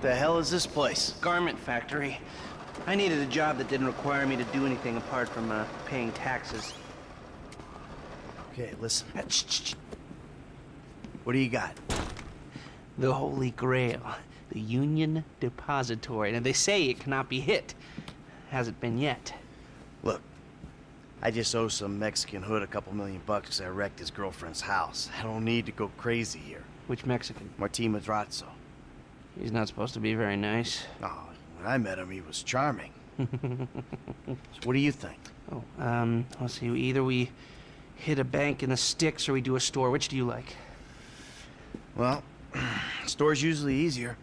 The hell is this place? Garment factory. I needed a job that didn't require me to do anything apart from paying taxes. Okay, listen. Shh. What do you got? The Holy Grail. The Union Depository. And they say it cannot be hit. Hasn't been yet. Look, I just owe some Mexican hood a couple $1,000,000 because I wrecked his girlfriend's house. I don't need to go crazy here. Which Mexican? Martín Madrazo. He's not supposed to be very nice. Oh, when I met him, he was charming. So what do you think? Oh, let's see. Either we hit a bank in the sticks or we do a store. Which do you like? Well, store's usually easier.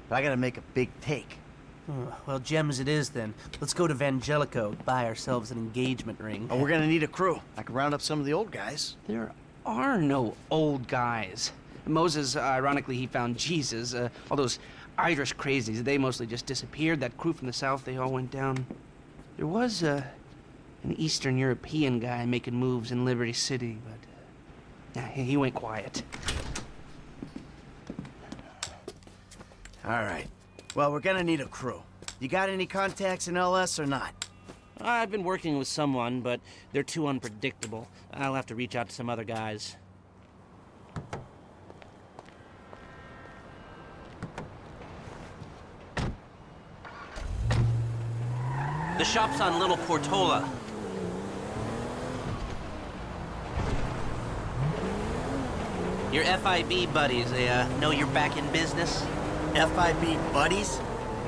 But I gotta make a big take. Well, gems it is then. Let's go to Vangelico, buy ourselves an engagement ring. Oh, we're gonna need a crew. I can round up some of the old guys. There are no old guys. Moses, ironically, he found Jesus. All those Irish crazies, they mostly just disappeared. That crew from the south, they all went down. There was an Eastern European guy making moves in Liberty City, but he went quiet. All right. Well, we're gonna need a crew. You got any contacts in LS or not? I've been working with someone, but they're too unpredictable. I'll have to reach out to some other guys. The shop's on Little Portola. Your FIB buddies, they know you're back in business? FIB buddies?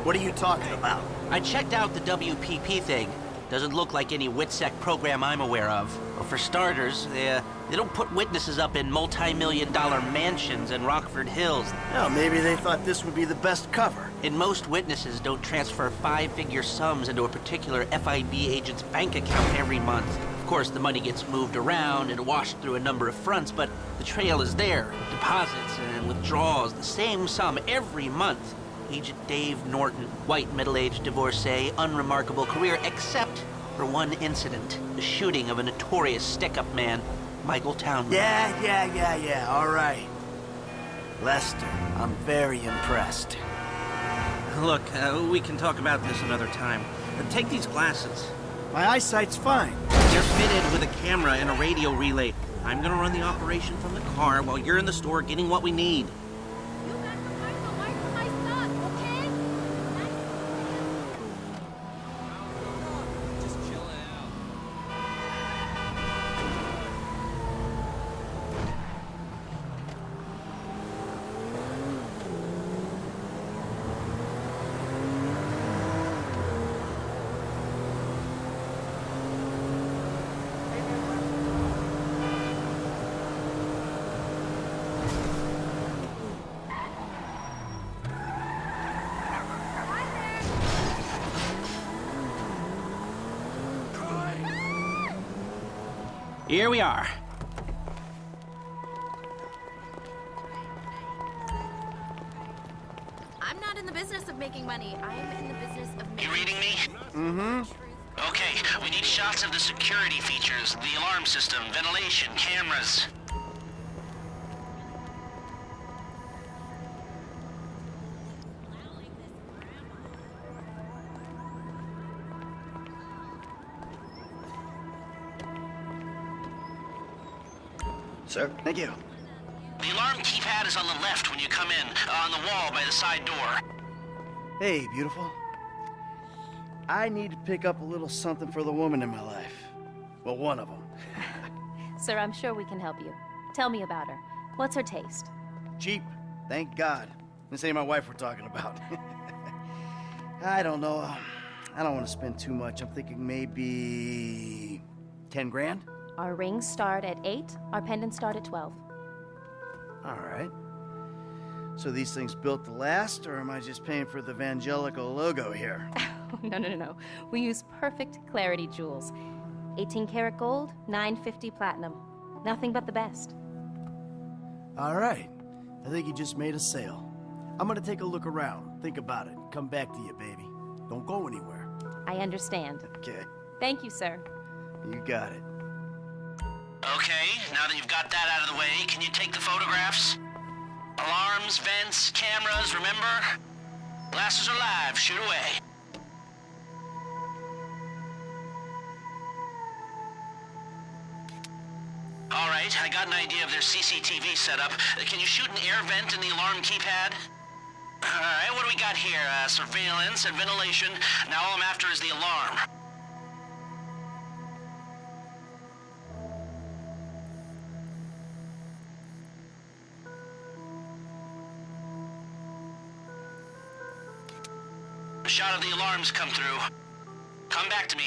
What are you talking about? I checked out the WPP thing. Doesn't look like any WITSEC program I'm aware of. Well, for starters, they don't put witnesses up in multi-million-dollar mansions in Rockford Hills. Well, maybe they thought this would be the best cover. And most witnesses don't transfer five-figure sums into a particular FIB agent's bank account every month. Of course, the money gets moved around and washed through a number of fronts, but the trail is there. Deposits and withdrawals, the same sum every month. Agent Dave Norton, white middle-aged divorcee, unremarkable career, except for one incident, the shooting of a notorious stick-up man, Michael Townley. Yeah, all right. Lester, I'm very impressed. Look, we can talk about this another time. Take these glasses. My eyesight's fine. They're fitted with a camera and a radio relay. I'm gonna run the operation from the car while you're in the store getting what we need. You got to find the wife for my son, okay? Just chilling out. Here we are. I'm not in the business of making money. I am in the business of making... You reading me? Mm-hmm. Okay, we need shots of the security features, the alarm system, ventilation, cameras. Sir, thank you. The alarm keypad is on the left when you come in, on the wall by the side door. Hey, beautiful. I need to pick up a little something for the woman in my life. Well, one of them. Sir, I'm sure we can help you. Tell me about her. What's her taste? Cheap, thank God. This ain't my wife we're talking about. I don't know. I don't want to spend too much. I'm thinking maybe 10 grand? Our rings start at 8, our pendants start at 12. All right. So these things built to last, or am I just paying for the Vangelico logo here? No. We use perfect clarity jewels. 18 karat gold, 950 platinum. Nothing but the best. All right. I think you just made a sale. I'm gonna take a look around, think about it, come back to you, baby. Don't go anywhere. I understand. Okay. Thank you, sir. You got it. Okay, now that you've got that out of the way, can you take the photographs? Alarms, vents, cameras, remember? Glasses are live. Shoot away. All right, I got an idea of their CCTV setup. Can you shoot an air vent in the alarm keypad? All right, what do we got here? Surveillance and ventilation. Now all I'm after is the alarm. A shot of the alarms come through. Come back to me.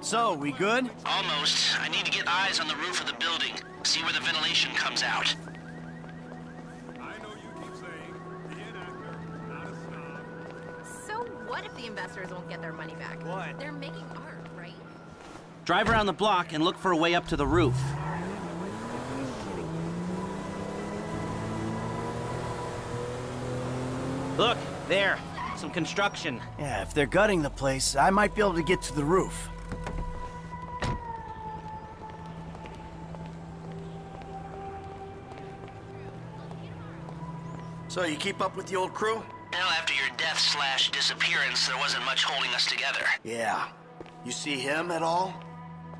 So, we good? Almost. I need to get eyes on the roof of the building. See where the ventilation comes out. I know you keep saying, be an actor, not a snob. So what if the investors won't get their money back? What? They're making art, right? Drive around the block and look for a way up to the roof. Look, there. Some construction. Yeah, if they're gutting the place, I might be able to get to the roof. So, you keep up with the old crew? Well, after your death/disappearance, there wasn't much holding us together. Yeah. You see him at all?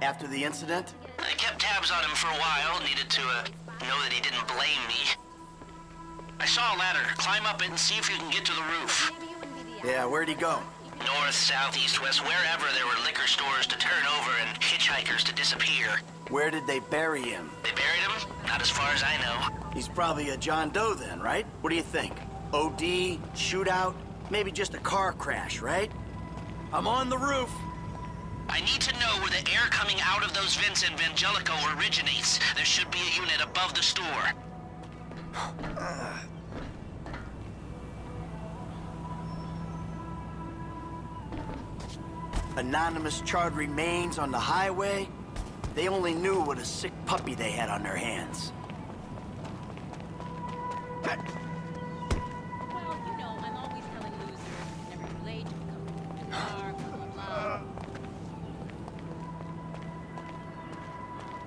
After the incident? I kept tabs on him for a while, needed to know that he didn't blame me. I saw a ladder. Climb up it and see if you can get to the roof. Maybe you wouldn't be the Yeah, where'd he go? North, south, east, west, wherever there were liquor stores to turn over and hitchhikers to disappear. Where did they bury him? They buried him? Not as far as I know. He's probably a John Doe then, right? What do you think? OD, shootout, maybe just a car crash, right? I'm on the roof. I need to know where the air coming out of those vents in Vangelico originates. There should be a unit above the store. Anonymous charred remains on the highway. They only knew what a sick puppy they had on their hands. Well, you know, I'm always telling losers, never too late to become too far, blah, blah, blah.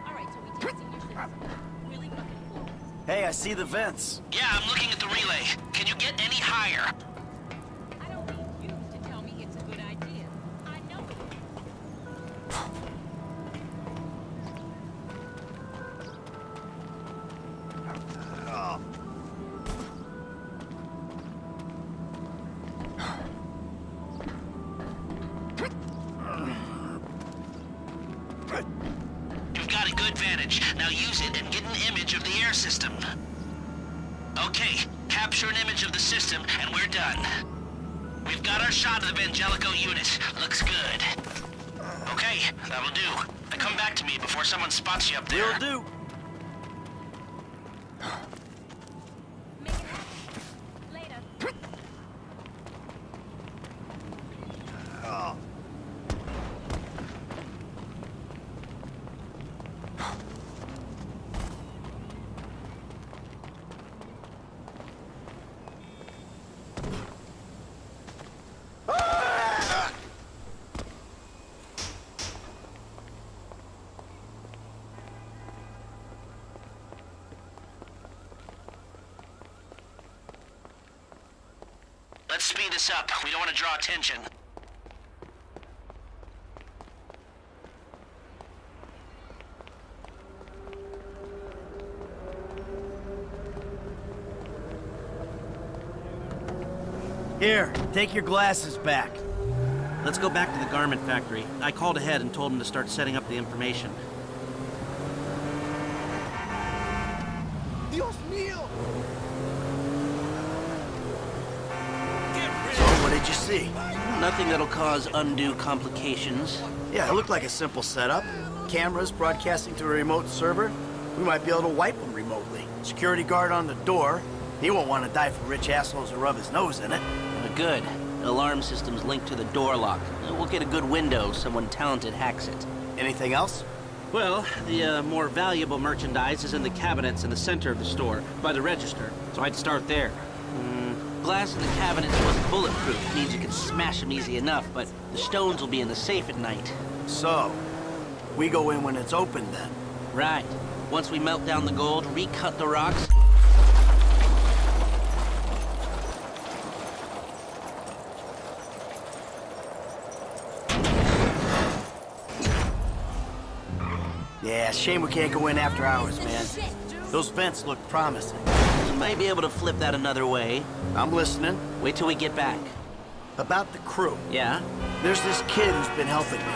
All right, so we take senior citizens. Really fucking cool. Hey, I see the vents. Yeah, I'm looking at the relay. Can you get any higher? I don't need you to tell me it's a good idea. I know it is. You've got a good vantage. Now use it and get an image of the air system. Okay, capture an image of the system and we're done. We've got our shot of the Vangelico unit. Looks good. Okay, that'll do. Now come back to me before someone spots you up there. Will do. Make it happen. Later. Let's speed this up. We don't want to draw attention. Here, take your glasses back. Let's go back to the garment factory. I called ahead and told him to start setting up the information. Dios mío! So, what did you see? Nothing that'll cause undue complications. Yeah, it looked like a simple setup. Cameras broadcasting to a remote server. We might be able to wipe them remotely. Security guard on the door. He won't want to die for rich assholes who rub his nose in it. Good. The alarm system's linked to the door lock. We'll get a good window if someone talented hacks it. Anything else? Well, the more valuable merchandise is in the cabinets in the center of the store, by the register, so I'd start there. Glass in the cabinets wasn't bulletproof, means you can smash them easy enough, but the stones will be in the safe at night. So, we go in when it's open then. Right. Once we melt down the gold, recut the rocks... Yeah, shame we can't go in after hours, man. Those vents look promising. You might be able to flip that another way. I'm listening. Wait till we get back. About the crew. Yeah? There's this kid who's been helping me.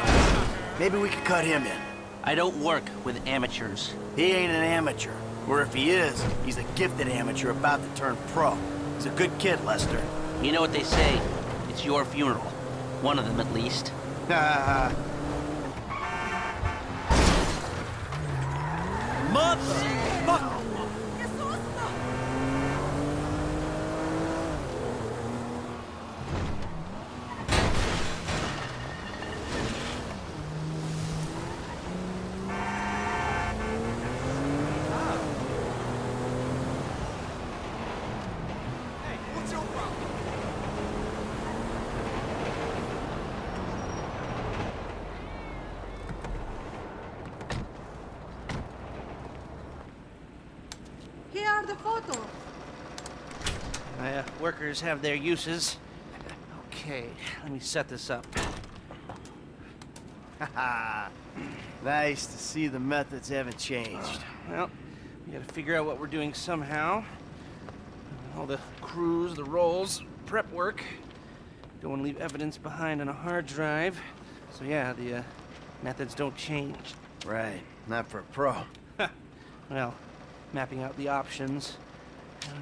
Maybe we could cut him in. I don't work with amateurs. He ain't an amateur. Or if he is, he's a gifted amateur about to turn pro. He's a good kid, Lester. You know what they say. It's your funeral. One of them, at least. Mother! Here are the photos. Workers have their uses. Okay, let me set this up. Haha. Nice to see the methods haven't changed. Well, we gotta figure out what we're doing somehow. All the crews, the rolls, prep work. Don't want to leave evidence behind on a hard drive. So yeah, the methods don't change. Right, not for a pro. Well, mapping out the options,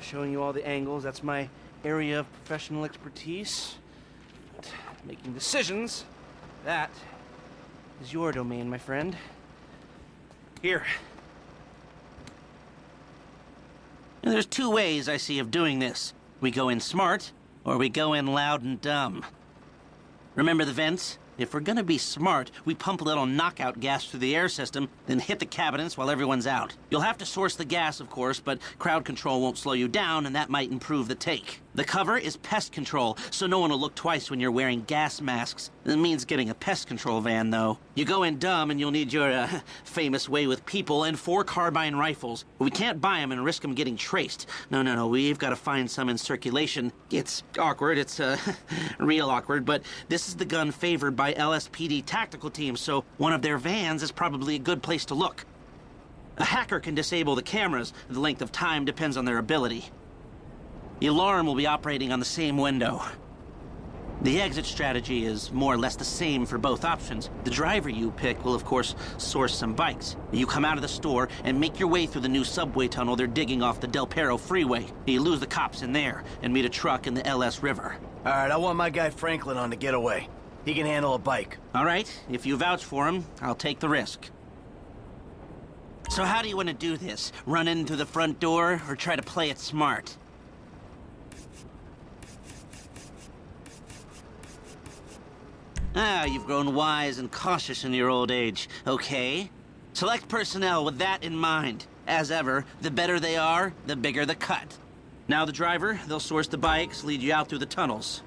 showing you all the angles, that's my area of professional expertise. But making decisions, that is your domain, my friend. Here. And there's two ways I see of doing this. We go in smart, or we go in loud and dumb. Remember the vents? If we're gonna be smart, we pump a little knockout gas through the air system, then hit the cabinets while everyone's out. You'll have to source the gas, of course, but crowd control won't slow you down, and that might improve the take. The cover is pest control, so no one will look twice when you're wearing gas masks. It means getting a pest control van, though. You go in dumb, and you'll need your, famous way with people and 4 carbine rifles. We can't buy them and risk them getting traced. No, we've got to find some in circulation. It's awkward, it's, real awkward, but this is the gun favored by LSPD tactical teams, so one of their vans is probably a good place to look. A hacker can disable the cameras. The length of time depends on their ability. The alarm will be operating on the same window. The exit strategy is more or less the same for both options. The driver you pick will, of course, source some bikes. You come out of the store and make your way through the new subway tunnel they're digging off the Del Perro freeway. You lose the cops in there and meet a truck in the LS River. All right, I want my guy Franklin on the getaway. He can handle a bike. All right, if you vouch for him, I'll take the risk. So how do you want to do this? Run in through the front door or try to play it smart? Ah, you've grown wise and cautious in your old age. Okay. Select personnel with that in mind. As ever, the better they are, the bigger the cut. Now the driver, they'll source the bikes, lead you out through the tunnels.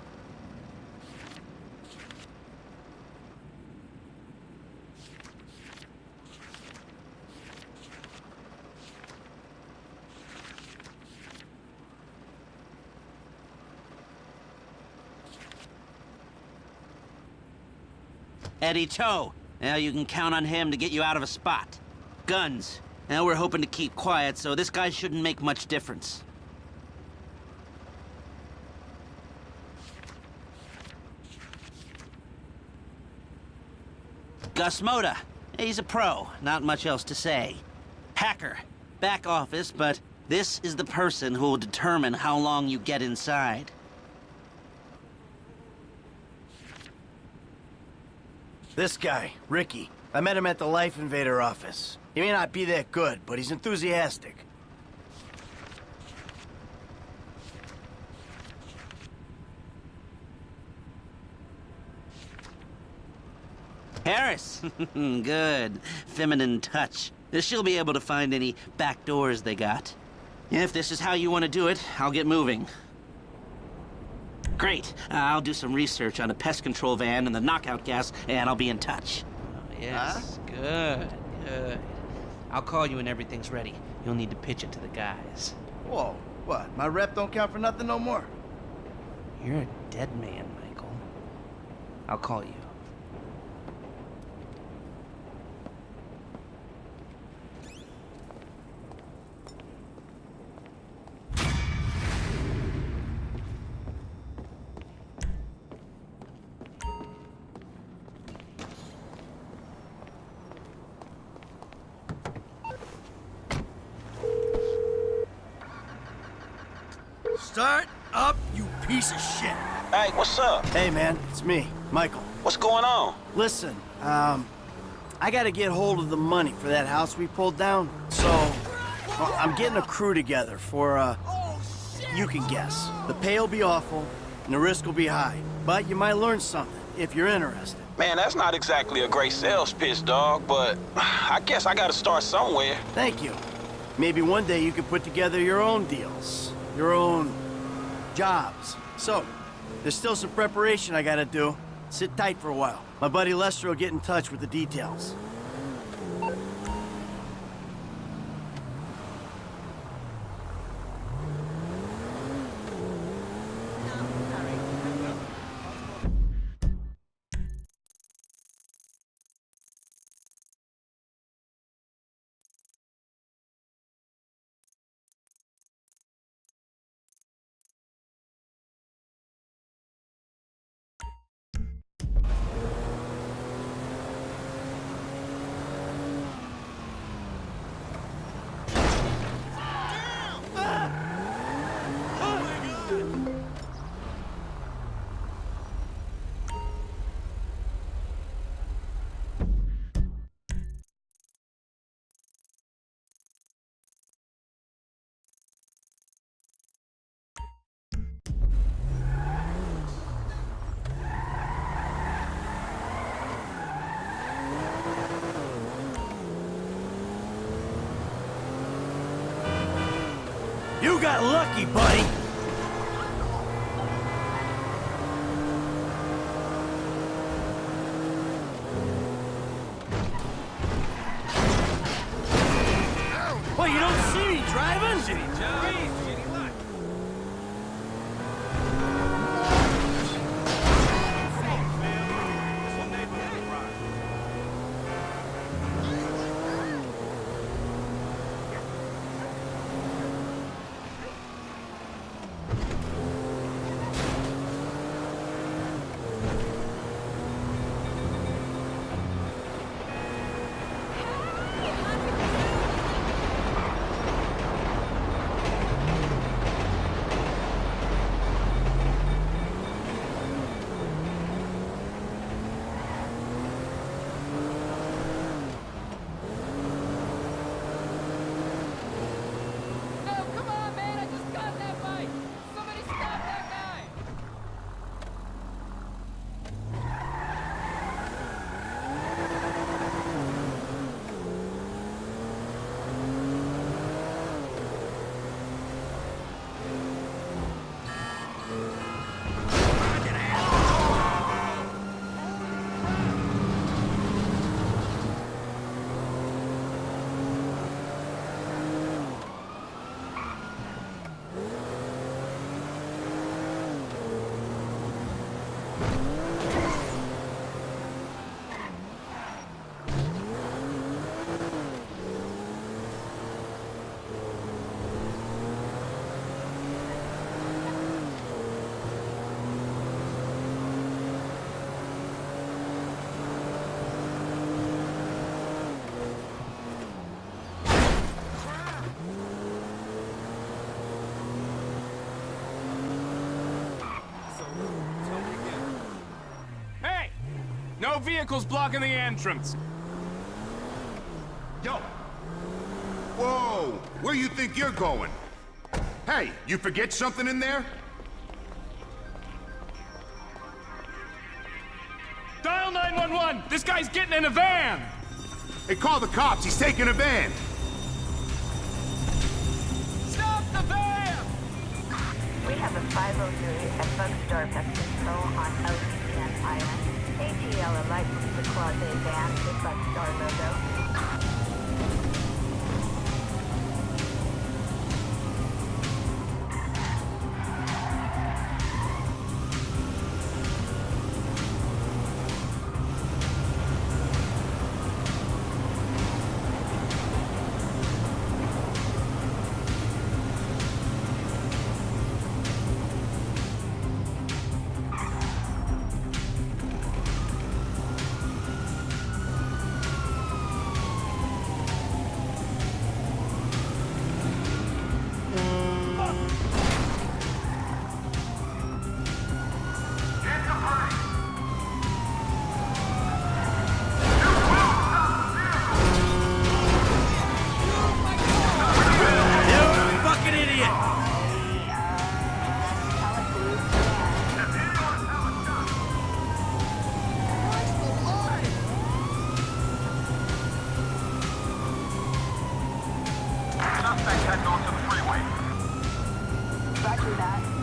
Eddie Toe. Now you can count on him to get you out of a spot. Guns. Now we're hoping to keep quiet, so this guy shouldn't make much difference. Gus Moda. He's a pro. Not much else to say. Hacker. Back office, but this is the person who will determine how long you get inside. This guy, Ricky. I met him at the Life Invader office. He may not be that good, but he's enthusiastic. Harris. Good. Feminine touch. She'll be able to find any back doors they got. If this is how you want to do it, I'll get moving. Great. I'll do some research on a pest control van and the knockout gas, and I'll be in touch. Yes, good. I'll call you when everything's ready. You'll need to pitch it to the guys. Whoa, what? My rep don't count for nothing no more? You're a dead man, Michael. I'll call you. Start up, you piece of shit. Hey, what's up? Hey, man, it's me, Michael. What's going on? Listen, I gotta get hold of the money for that house we pulled down. So, well, I'm getting a crew together for, you can guess. The pay will be awful, and the risk will be high. But you might learn something, if you're interested. Man, that's not exactly a great sales pitch, dog, but I guess I gotta start somewhere. Thank you. Maybe one day you can put together your own deals, your own jobs. So, there's still some preparation I gotta do. Sit tight for a while. My buddy Lester will get in touch with the details. You got lucky, buddy! What, you don't see me driving? Shitty job. Shitty luck. No vehicles blocking the entrance. Yo! Whoa! Where you think you're going? Hey, you forget something in there? Dial 911! This guy's getting in a van! Hey, call the cops. He's taking a van. Stop the van! We have a 503 at Bugstore Pest Control on OCN Island. ATL are licensed to Clause A van with Bugstore logo. Suspect heading onto the freeway. Roger that.